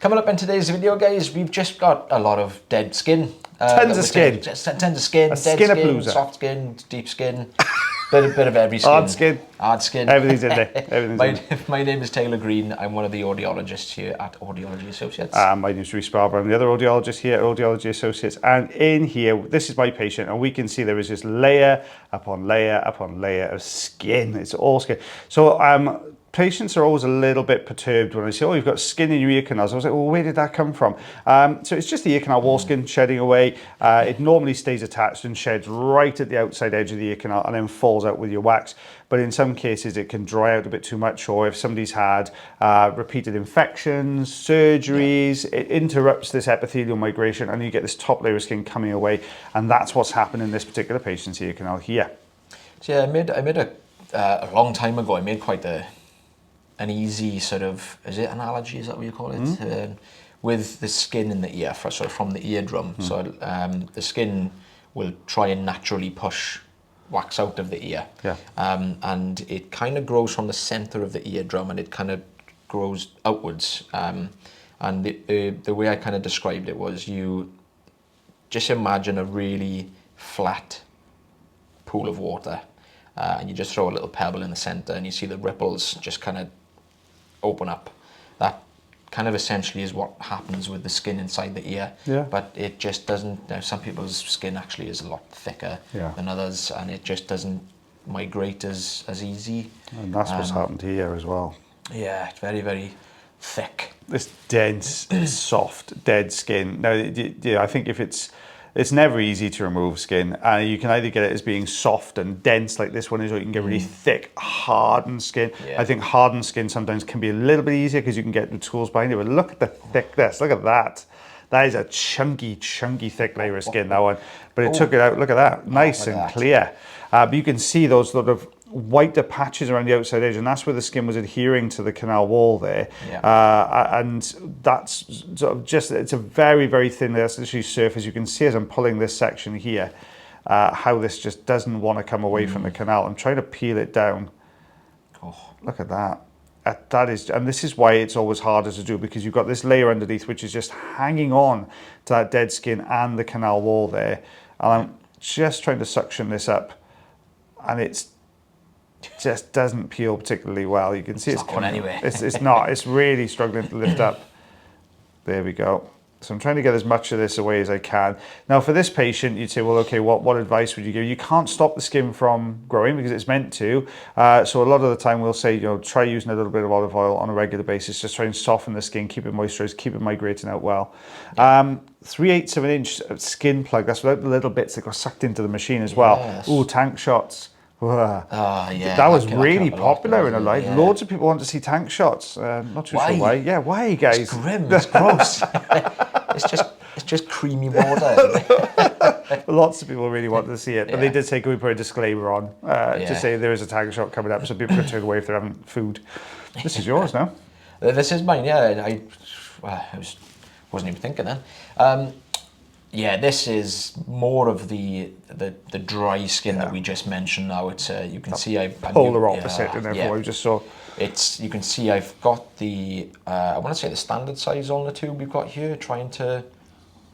Coming up in today's video, guys, we've just got a lot of dead skin. Tons of skin. Tons of skin. Dead skin, soft skin, deep skin. Bit of every skin. Hard skin. Everything's in there. My name is Taylor Green. I'm one of the audiologists here at Audiology Associates. My name is Rhys Barber. I'm the other audiologist here at Audiology Associates. And in here, this is my patient, and we can see there is this layer upon layer upon layer of skin. It's all skin. So patients are always a little bit perturbed when I say, oh, you've got skin in your ear canals. I was like, well, where did that come from? So it's just the ear canal wall skin shedding away. It normally stays attached and sheds right at the outside edge of the ear canal and then falls out with your wax. But in some cases, it can dry out a bit too much, or if somebody's had repeated infections, surgeries, it interrupts this epithelial migration and you get this top layer of skin coming away. And that's what's happened in this particular patient's ear canal here. So yeah, I made a long time ago, I made quite an easy sort of, is it analogy, is that what you call it? With the skin in the ear, sort of from the eardrum. So the skin will try and naturally push wax out of the ear. Yeah. And it kind of grows from the center of the eardrum and it kind of grows outwards. And the way I kind of described it was, you just imagine a really flat pool of water and you just throw a little pebble in the center and you see the ripples just kind of open up. That kind of essentially is what happens with the skin inside the ear. Yeah. But it just doesn't, some people's skin actually is a lot thicker than others, and it just doesn't migrate as easy. And that's what's happened here as well. Yeah, it's very, very thick. This dense, soft, dead skin. Now, I think if it's never easy to remove skin, and you can either get it as being soft and dense like this one is, or you can get really thick, hardened skin. I think hardened skin sometimes can be a little bit easier because you can get the tools behind it, but look at the thickness, look at that. That is a chunky, thick layer of skin, that one. But it took it out, look at that, nice and clear. But you can see those sort of whiter patches around the outside edge, and that's where the skin was adhering to the canal wall there. And that's sort of just, it's a very, very thin layer. That's literally surface. You can see as I'm pulling this section here, how this just doesn't want to come away from the canal. I'm trying to peel it down. Look at that. That is, and this is why it's always harder to do, because you've got this layer underneath which is just hanging on to that dead skin and the canal wall there. And I'm just trying to suction this up, and it's just doesn't peel particularly well. You can see it's going anywhere. It's not. It's really struggling to lift up. There we go. So I'm trying to get as much of this away as I can. Now for this patient, you'd say, well, okay, what advice would you give? You can't stop the skin from growing because it's meant to. So a lot of the time we'll say, try using a little bit of olive oil on a regular basis. Just try and soften the skin, keep it moisturized, keep it migrating out well. 3/8 of an inch skin plug. That's without the little bits that got sucked into the machine as well. Yes. Ooh, tank shots. Yeah, that was really popular in a life. Loads of people want to see tank shots. Not too sure why. Yeah, why, guys? It's grim. It's gross. it's just creamy water. Lots of people really wanted to see it, but they did say, can we put a disclaimer on to say there is a tank shot coming up, so people can turn away if they're having food. This is yours now. This is mine. Yeah, I wasn't even thinking then. Yeah, this is more of the dry skin that we just mentioned. Now it's you can see I'm polar opposite, and therefore I just saw. You can see I've got the I want to say the standard size on the tube we've got here, trying to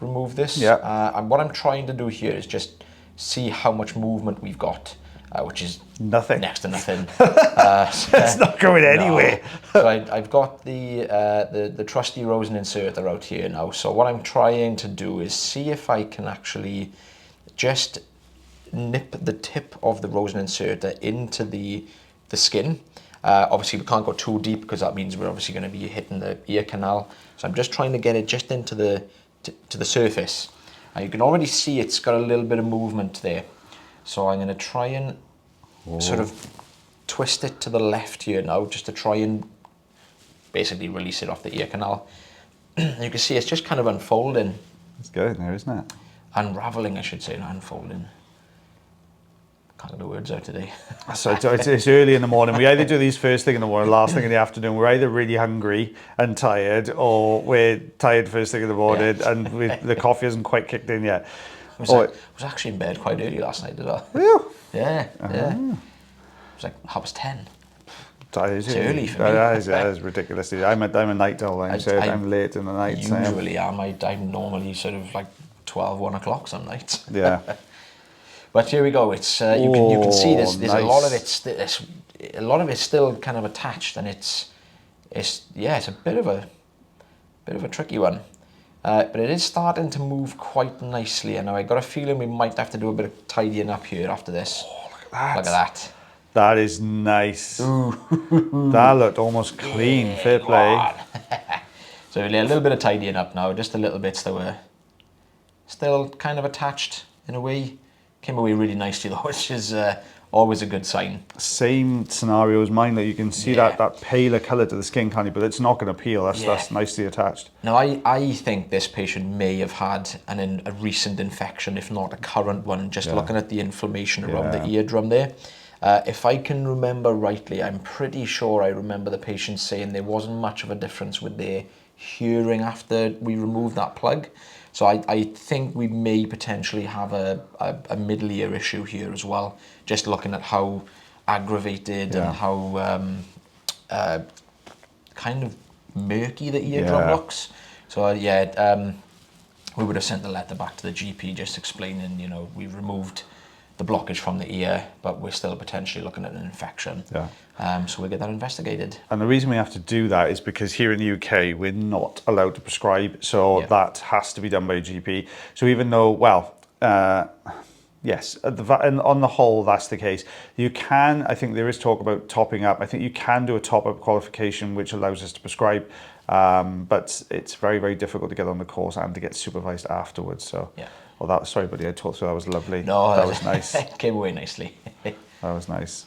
remove this. And what I'm trying to do here is just see how much movement we've got, which is nothing, next to nothing. It's not going anywhere. No. So I've got the trusty rosin inserter out here now. So what I'm trying to do is see if I can actually just nip the tip of the rosin inserter into the skin. Obviously we can't go too deep because that means we're obviously going to be hitting the ear canal. So I'm just trying to get it just into to the surface. And you can already see it's got a little bit of movement there. So I'm going to try and sort of twist it to the left here now, just to try and basically release it off the ear canal. You can see it's just kind of unfolding. It's going there, isn't it? Unraveling, I should say, not unfolding. Can't get the words out today. So it's early in the morning. We either do these first thing in the morning, last thing in the afternoon. We're either really hungry and tired, or we're tired first thing in the morning and the coffee hasn't quite kicked in yet. I was actually in bed quite early last night as well. Were you? Yeah, yeah. It was like 10:30. It's early for me. That is ridiculous. I'm a night owl. I'm late in the night. Usually I'm normally sort of like 12, 1 o'clock some nights. Yeah. But here we go. It's you can see there's nice. a lot of it's still kind of attached, and it's a bit of a tricky one. But it is starting to move quite nicely, and now I got a feeling we might have to do a bit of tidying up here after this. Oh, look at that! Look at that. That is nice. That looked almost clean. Fair play. So a little bit of tidying up now, just the little bits that were still kind of attached in a way. Came away really nicely though, which is always a good sign. Same scenario as mine. That you can see that paler colour to the skin, can't you? But it's not going to peel. That's nicely attached. Now I think this patient may have had a recent infection, if not a current one. Just looking at the inflammation around the eardrum there. If I can remember rightly, I'm pretty sure I remember the patient saying there wasn't much of a difference with their hearing after we removed that plug. So I think we may potentially have a middle ear issue here as well. Just looking at how aggravated and how kind of murky the eardrum looks. So we would have sent the letter back to the GP just explaining, you know, we removed the blockage from the ear, but we're still potentially looking at an infection. So we'll get that investigated. And the reason we have to do that is because here in the UK, we're not allowed to prescribe. So that has to be done by a GP. So even though, yes, and on the whole, that's the case. You can, I think there is talk about topping up. I think you can do a top-up qualification, which allows us to prescribe. But it's very, very difficult to get on the course and to get supervised afterwards. So, sorry, buddy, I talked so that was lovely. No, that was nice. It came away nicely. That was nice.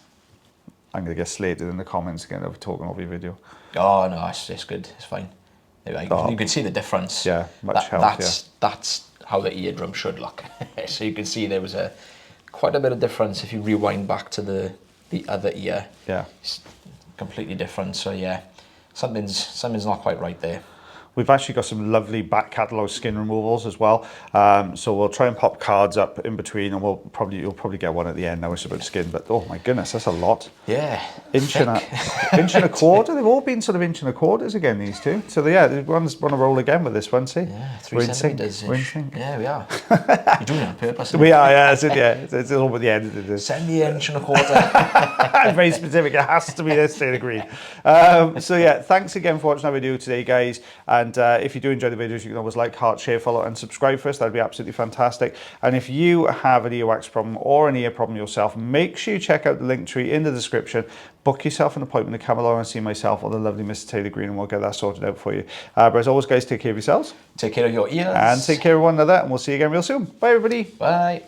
I'm going to get slated in the comments again of talking over your video. Oh, no, it's good. It's fine. You can see the difference. Yeah, much help, That's how the eardrum should look. So you can see there was quite a bit of difference if you rewind back to the other ear. Yeah. It's completely different. So yeah, something's not quite right there. We've actually got some lovely back catalogue skin removals as well. So we'll try and pop cards up in between, and you'll probably get one at the end now. It's about skin, but oh my goodness, that's a lot. Yeah. Inch and a quarter. They've all been sort of inch and a quarters again, these two. So one's want to roll again with this one. See? Yeah, 3 centimeters. We're in sync. Yeah, we are. You're doing it on purpose. We are. Yeah, it's all at the end of this. Send me an inch and a quarter. I'm very specific. It has to be this. They agree. So yeah, thanks again for watching our video today, guys. And if you do enjoy the videos, you can always like, heart, share, follow, and subscribe for us. That'd be absolutely fantastic. And if you have an earwax problem or an ear problem yourself, make sure you check out the link tree in the description. Book yourself an appointment to come along and see myself or the lovely Mr. Taylor Green, and we'll get that sorted out for you. But as always, guys, take care of yourselves. Take care of your ears. And take care of one another, and we'll see you again real soon. Bye, everybody. Bye.